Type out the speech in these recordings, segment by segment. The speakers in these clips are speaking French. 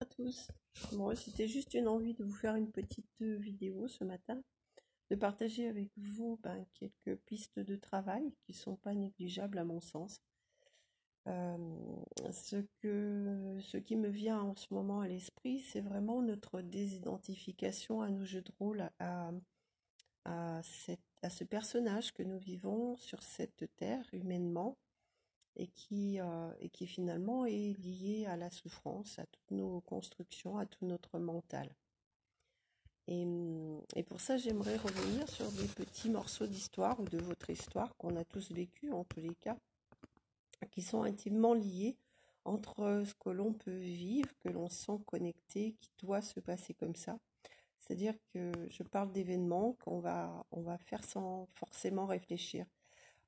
À tous. Bon, c'était juste une envie de vous faire une petite vidéo ce matin, de partager avec vous quelques pistes de travail qui sont pas négligeables à mon sens. Euh, ce qui me vient en ce moment à l'esprit, c'est vraiment notre désidentification à nos jeux de rôle, à ce personnage que nous vivons sur cette terre humainement et qui finalement est lié à la souffrance, à toutes nos constructions, à tout notre mental. Et pour ça, j'aimerais revenir sur des petits morceaux d'histoire ou de votre histoire qu'on a tous vécu en tous les cas, qui sont intimement liés entre ce que l'on peut vivre, que l'on sent connecté, qui doit se passer comme ça. C'est-à-dire que je parle d'événements on va faire sans forcément réfléchir.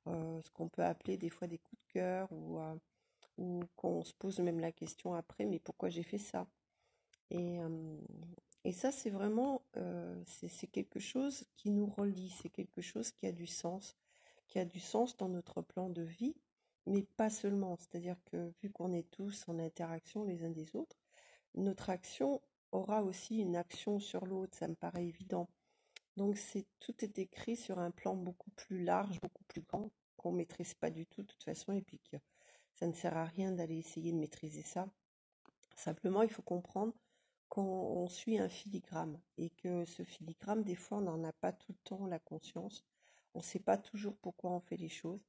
Ce qu'on peut appeler des fois des coups de cœur ou qu'on se pose même la question après, mais pourquoi j'ai fait ça? Et, euh, et ça, c'est vraiment, c'est quelque chose qui nous relie, c'est quelque chose qui a du sens dans notre plan de vie, mais pas seulement. C'est-à-dire que vu qu'on est tous en interaction les uns des autres, notre action aura aussi une action sur l'autre, ça me paraît évident. Donc tout est écrit sur un plan beaucoup plus large, beaucoup plus grand, qu'on ne maîtrise pas du tout de toute façon, et puis que ça ne sert à rien d'aller essayer de maîtriser ça. Simplement, il faut comprendre qu'on suit un filigrane et que ce filigrane, des fois, on n'en a pas tout le temps la conscience. On ne sait pas toujours pourquoi on fait les choses.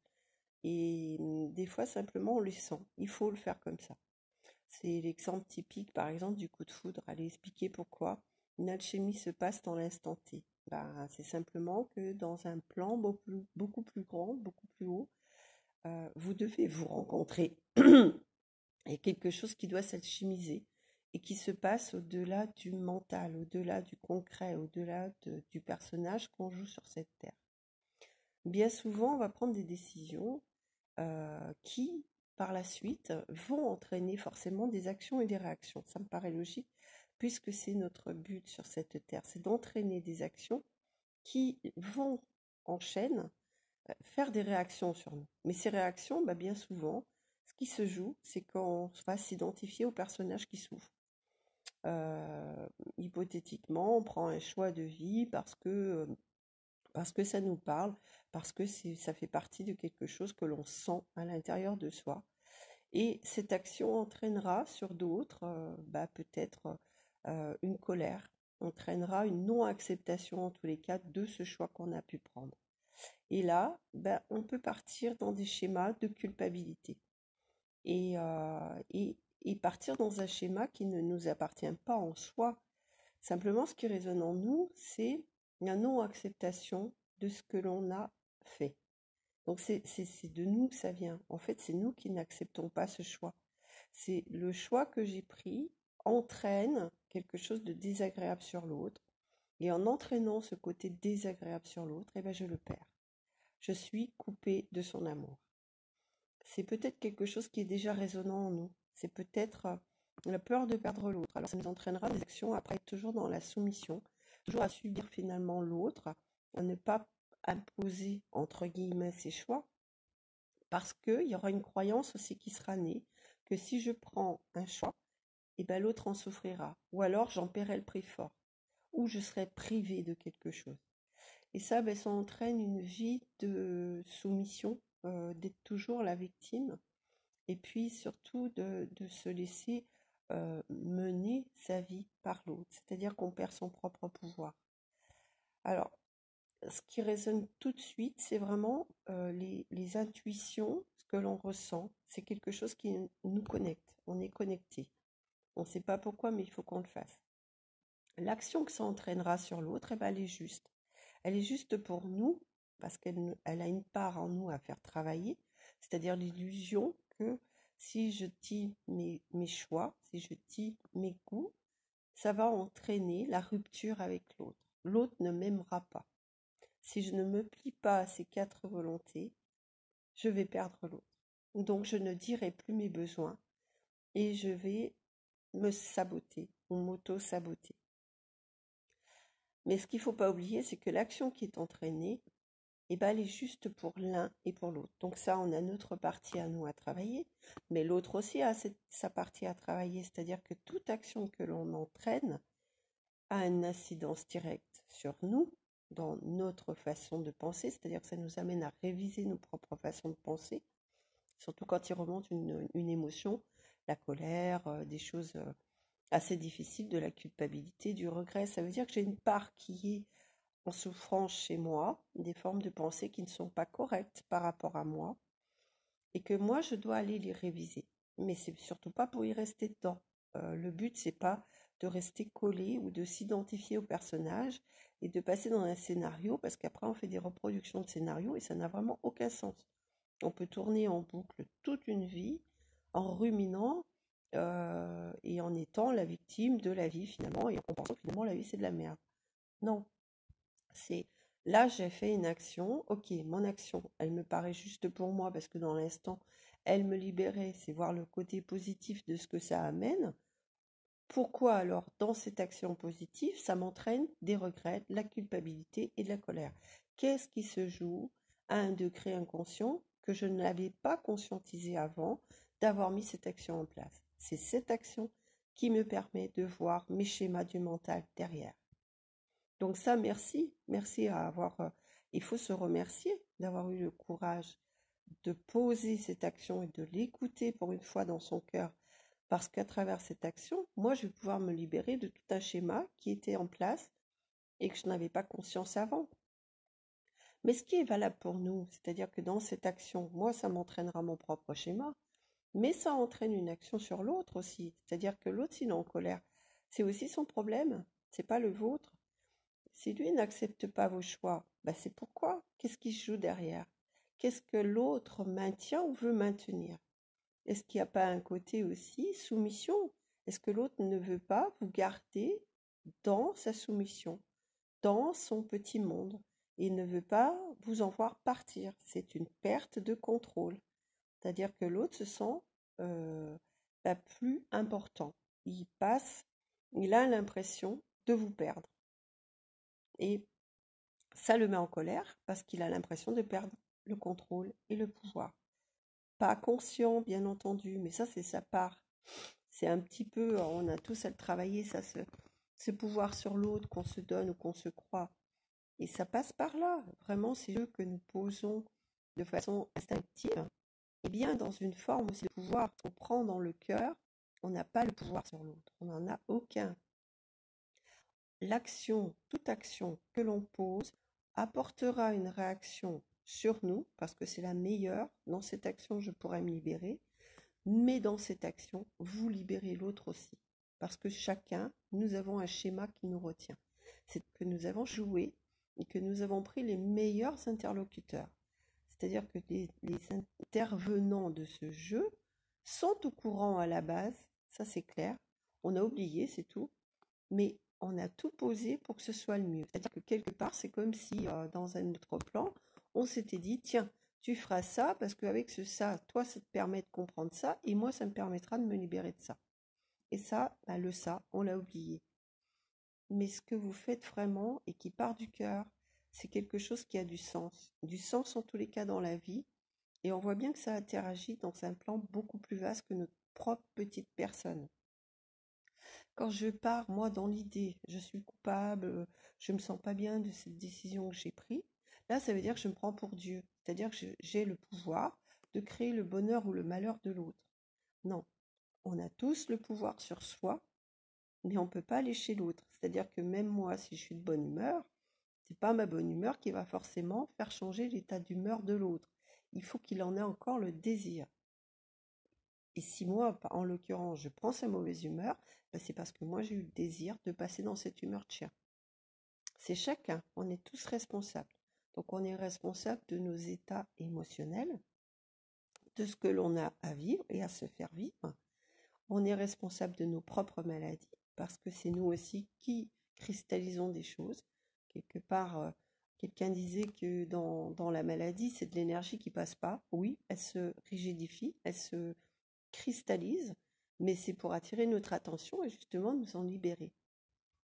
Et des fois, simplement, on les sent. Il faut le faire comme ça. C'est l'exemple typique, par exemple, du coup de foudre. Allez expliquer pourquoi une alchimie se passe dans l'instant T. C'est simplement que dans un plan beaucoup plus grand, beaucoup plus haut, vous devez vous rencontrer. Et quelque chose qui doit s'alchimiser et qui se passe au-delà du mental, au-delà du concret, au-delà du personnage qu'on joue sur cette terre. Bien souvent, on va prendre des décisions qui, par la suite, vont entraîner forcément des actions et des réactions. Ça me paraît logique, puisque c'est notre but sur cette terre, c'est d'entraîner des actions qui vont en chaîne faire des réactions sur nous. Mais ces réactions, bien souvent, ce qui se joue, c'est qu'on va s'identifier au personnage qui souffre. Hypothétiquement, on prend un choix de vie parce que ça nous parle, parce que ça fait partie de quelque chose que l'on sent à l'intérieur de soi. Et cette action entraînera sur d'autres peut-être une colère, entraînera une non-acceptation en tous les cas de ce choix qu'on a pu prendre. Et là, on peut partir dans des schémas de culpabilité et partir dans un schéma qui ne nous appartient pas en soi. Simplement, ce qui résonne en nous, c'est la non-acceptation de ce que l'on a fait. Donc c'est de nous que ça vient. En fait, c'est nous qui n'acceptons pas ce choix. C'est le choix que j'ai pris entraîne quelque chose de désagréable sur l'autre. Et en entraînant ce côté désagréable sur l'autre, je le perds. Je suis coupée de son amour. C'est peut-être quelque chose qui est déjà résonnant en nous. C'est peut-être la peur de perdre l'autre. Alors ça nous entraînera des actions après être toujours dans la soumission, toujours à subir finalement l'autre, à ne pas imposer entre guillemets ses choix, parce qu'il y aura une croyance aussi qui sera née que si je prends un choix, l'autre en souffrira, ou alors j'en paierai le prix fort, ou je serai privée de quelque chose. Et ça, ça entraîne une vie de soumission, d'être toujours la victime, et puis surtout de se laisser mener sa vie par l'autre, c'est-à-dire qu'on perd son propre pouvoir. Alors, ce qui résonne tout de suite, c'est vraiment les intuitions, ce que l'on ressent, c'est quelque chose qui nous connecte, on est connecté. On ne sait pas pourquoi, mais il faut qu'on le fasse. L'action que ça entraînera sur l'autre, elle est juste. Elle est juste pour nous, parce qu'elle a une part en nous à faire travailler, c'est-à-dire l'illusion que si je dis mes choix, si je dis mes goûts, ça va entraîner la rupture avec l'autre. L'autre ne m'aimera pas. Si je ne me plie pas à ces 4 volontés, je vais perdre l'autre. Donc je ne dirai plus mes besoins et je vais me saboter ou m'auto-saboter. Mais ce qu'il ne faut pas oublier, c'est que l'action qui est entraînée, et ben, elle est juste pour l'un et pour l'autre. Donc ça, on a notre partie à nous à travailler, mais l'autre aussi a sa partie à travailler, c'est-à-dire que toute action que l'on entraîne a une incidence directe sur nous, dans notre façon de penser, c'est-à-dire que ça nous amène à réviser nos propres façons de penser, surtout quand il remonte une émotion, la colère, des choses assez difficiles, de la culpabilité, du regret. Ça veut dire que j'ai une part qui est en souffrance chez moi, des formes de pensée qui ne sont pas correctes par rapport à moi, et que moi, je dois aller les réviser. Mais c'est surtout pas pour y rester dedans. Le but, c'est pas de rester collé ou de s'identifier au personnage et de passer dans un scénario, parce qu'après, on fait des reproductions de scénarios et ça n'a vraiment aucun sens. On peut tourner en boucle toute une vie en ruminant et en étant la victime de la vie finalement, et en pensant que finalement la vie c'est de la merde. Non, c'est là j'ai fait une action, ok, mon action, elle me paraît juste pour moi parce que dans l'instant, elle me libérait, c'est voir le côté positif de ce que ça amène. Pourquoi alors, dans cette action positive, ça m'entraîne des regrets, de la culpabilité et de la colère? Qu'est-ce qui se joue à un degré inconscient que je ne l'avais pas conscientisé avant d'avoir mis cette action en place? C'est cette action qui me permet de voir mes schémas du mental derrière. Donc ça, merci à avoir... il faut se remercier d'avoir eu le courage de poser cette action et de l'écouter pour une fois dans son cœur, parce qu'à travers cette action, moi, je vais pouvoir me libérer de tout un schéma qui était en place et que je n'avais pas conscience avant. Mais ce qui est valable pour nous, c'est-à-dire que dans cette action, moi, ça m'entraînera mon propre schéma, mais ça entraîne une action sur l'autre aussi. C'est-à-dire que l'autre, s'il est en colère, c'est aussi son problème, c'est pas le vôtre. Si lui n'accepte pas vos choix, bah c'est pourquoi? Qu'est-ce qui se joue derrière? Qu'est-ce que l'autre maintient ou veut maintenir? Est-ce qu'il n'y a pas un côté aussi soumission? Est-ce que l'autre ne veut pas vous garder dans sa soumission, dans son petit monde, et ne veut pas vous en voir partir? C'est une perte de contrôle. C'est-à-dire que l'autre se sent plus important. Il a l'impression de vous perdre. Et ça le met en colère parce qu'il a l'impression de perdre le contrôle et le pouvoir. Pas conscient, bien entendu, mais ça, c'est sa part. C'est un petit peu, on a tous à le travailler, ça, ce pouvoir sur l'autre qu'on se donne ou qu'on se croit. Et ça passe par là. Vraiment, c'est eux que nous posons de façon instinctive. Et bien, dans une forme aussi de pouvoir qu'on prend dans le cœur, on n'a pas le pouvoir sur l'autre. On n'en a aucun. L'action, toute action que l'on pose, apportera une réaction sur nous, parce que c'est la meilleure. Dans cette action, je pourrais me libérer. Mais dans cette action, vous libérez l'autre aussi. Parce que chacun, nous avons un schéma qui nous retient. C'est que nous avons joué et que nous avons pris les meilleurs interlocuteurs. C'est-à-dire que les intervenants de ce jeu sont au courant à la base, ça c'est clair. On a oublié, c'est tout. Mais on a tout posé pour que ce soit le mieux. C'est-à-dire que quelque part, c'est comme si, dans un autre plan, on s'était dit, tiens, tu feras ça parce qu'avec ça, toi, ça te permet de comprendre ça, et moi, ça me permettra de me libérer de ça. Et ça, le ça, on l'a oublié. Mais ce que vous faites vraiment et qui part du cœur, c'est quelque chose qui a du sens en tous les cas dans la vie, et on voit bien que ça interagit dans un plan beaucoup plus vaste que notre propre petite personne. Quand je pars, moi, dans l'idée, je suis coupable, je me sens pas bien de cette décision que j'ai prise, là, ça veut dire que je me prends pour Dieu. C'est-à-dire que j'ai le pouvoir de créer le bonheur ou le malheur de l'autre. Non, on a tous le pouvoir sur soi, mais on ne peut pas aller chez l'autre. C'est-à-dire que même moi, si je suis de bonne humeur, c'est pas ma bonne humeur qui va forcément faire changer l'état d'humeur de l'autre. Il faut qu'il en ait encore le désir. Et si moi, en l'occurrence, je prends sa mauvaise humeur, c'est parce que moi, j'ai eu le désir de passer dans cette humeur de chien. C'est chacun, on est tous responsables. Donc on est responsable de nos états émotionnels, de ce que l'on a à vivre et à se faire vivre. On est responsable de nos propres maladies, parce que c'est nous aussi qui cristallisons des choses. Quelque part, quelqu'un disait que dans la maladie, c'est de l'énergie qui passe pas. Oui, elle se rigidifie, elle se cristallise, mais c'est pour attirer notre attention et justement nous en libérer.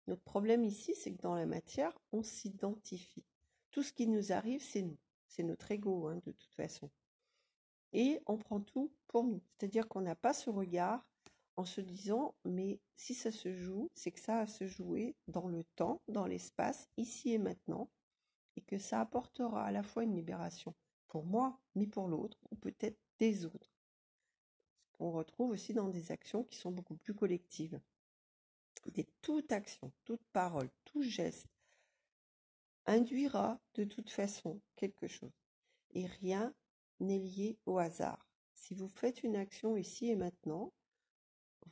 Notre problème ici, c'est que dans la matière, on s'identifie. Tout ce qui nous arrive, c'est nous. c'est notre ego, hein, de toute façon. Et on prend tout pour nous. C'est-à-dire qu'on n'a pas ce regard en se disant, mais si ça se joue, c'est que ça a se jouer dans le temps, dans l'espace, ici et maintenant, et que ça apportera à la fois une libération pour moi, mais pour l'autre, ou peut-être des autres. On retrouve aussi dans des actions qui sont beaucoup plus collectives. Toute action, toute parole, tout geste induira de toute façon quelque chose. Et rien n'est lié au hasard. Si vous faites une action ici et maintenant,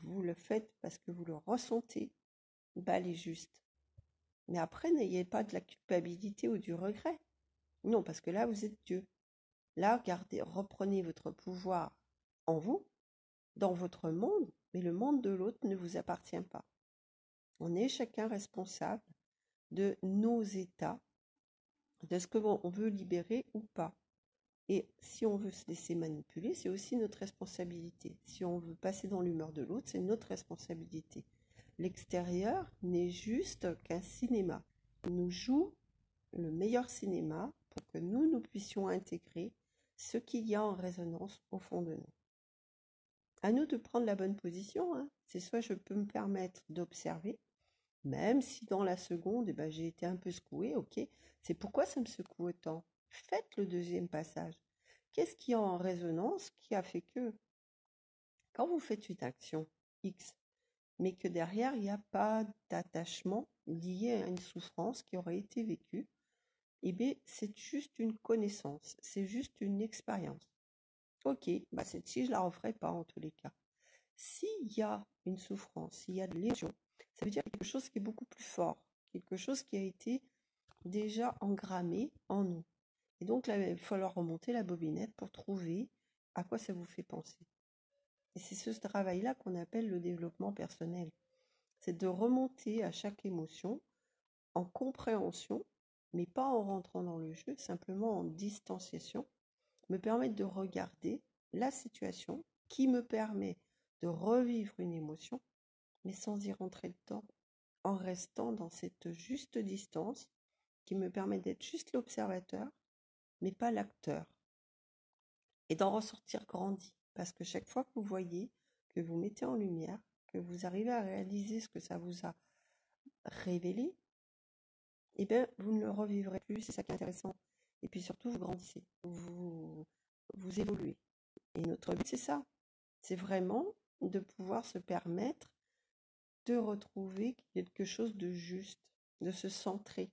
vous le faites parce que vous le ressentez, elle est juste. Mais après, n'ayez pas de la culpabilité ou du regret. Non, parce que là, vous êtes Dieu. Là, reprenez votre pouvoir en vous, dans votre monde, mais le monde de l'autre ne vous appartient pas. On est chacun responsable de nos états, de ce que on veut libérer ou pas. Et si on veut se laisser manipuler, c'est aussi notre responsabilité. Si on veut passer dans l'humeur de l'autre, c'est notre responsabilité. L'extérieur n'est juste qu'un cinéma. Il nous joue le meilleur cinéma pour que nous puissions intégrer ce qu'il y a en résonance au fond de nous. À nous de prendre la bonne position, hein. C'est soit je peux me permettre d'observer, même si dans la seconde, j'ai été un peu secouée, ok. C'est pourquoi ça me secoue autant. Faites le deuxième passage. Qu'est-ce qui est en résonance qui a fait que, quand vous faites une action X, mais que derrière, il n'y a pas d'attachement lié à une souffrance qui aurait été vécue, eh bien, c'est juste une connaissance, c'est juste une expérience. Ok, celle-ci, je la referai pas en tous les cas. S'il y a une souffrance, s'il y a de l'émotion, ça veut dire quelque chose qui est beaucoup plus fort, quelque chose qui a été déjà engrammé en nous. Et donc là, il va falloir remonter la bobinette pour trouver à quoi ça vous fait penser. Et c'est ce travail-là qu'on appelle le développement personnel. C'est de remonter à chaque émotion en compréhension, mais pas en rentrant dans le jeu, simplement en distanciation, me permettre de regarder la situation qui me permet de revivre une émotion, mais sans y rentrer dedans, en restant dans cette juste distance qui me permet d'être juste l'observateur, mais pas l'acteur. Et d'en ressortir grandi, parce que chaque fois que vous voyez, que vous mettez en lumière, que vous arrivez à réaliser ce que ça vous a révélé, eh bien, vous ne le revivrez plus, c'est ça qui est intéressant. Et puis surtout, vous grandissez, vous évoluez. Et notre but, c'est ça. C'est vraiment de pouvoir se permettre de retrouver quelque chose de juste, de se centrer.